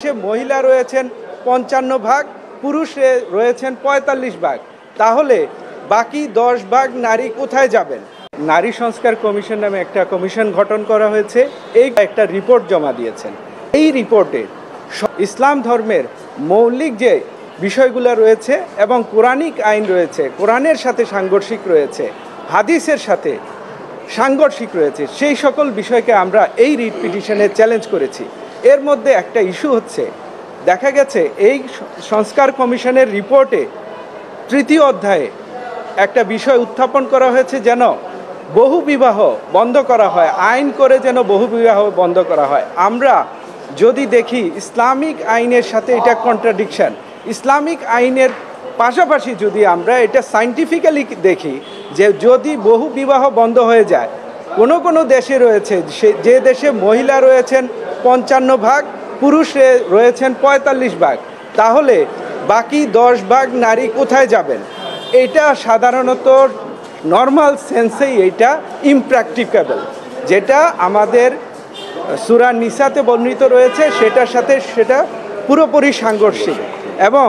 মহিলা রয়েছেন ৫৫ ভাগ, পুরুষ রয়েছেন ৪৫ ভাগ। তাহলে বাকি ১০ ভাগ নারী কোথায় যাবেন? নারী সংস্কার কমিশন নামে একটা কমিশন গঠন করা হয়েছে। এই একটা রিপোর্ট জমা দিয়েছেন। এই রিপোর্টে ইসলাম ধর্মের মৌলিক যে বিষয়গুলো রয়েছে এবং কোরআনিক আইন রয়েছে, কোরআনের সাথে সাংঘর্ষিক রয়েছে, হাদিসের সাথে সাংঘর্ষিক রয়েছে, সেই সকল বিষয়কে আমরা এই রিট পিটিশনে চ্যালেঞ্জ করেছি। এর মধ্যে একটা ইস্যু হচ্ছে, দেখা গেছে এই সংস্কার কমিশনের রিপোর্টে ৩য় অধ্যায়ে একটা বিষয় উত্থাপন করা হয়েছে যেন বহুবিবাহ বন্ধ করা হয়, আইন করে যেন বহুবিবাহ বন্ধ করা হয়। আমরা যদি দেখি ইসলামিক আইনের সাথে এটা কন্ট্রাডিকশন। ইসলামিক আইনের পাশাপাশি যদি আমরা এটা সায়েন্টিফিক্যালি দেখি যে যদি বহু বিবাহ বন্ধ হয়ে যায়, কোনো দেশে রয়েছে যে দেশে মহিলা রয়েছেন ৫৫ ভাগ, পুরুষ রয়েছেন ৪৫ ভাগ, তাহলে বাকি ১০ ভাগ নারী কোথায় যাবেন? এটা সাধারণত নর্মাল সেন্সেই এটা ইমপ্র্যাকটিকেবল, যেটা আমাদের সূরা নিসাতে বর্ণিত রয়েছে সেটার সাথে সেটা পুরোপুরি সাংঘর্ষিক। এবং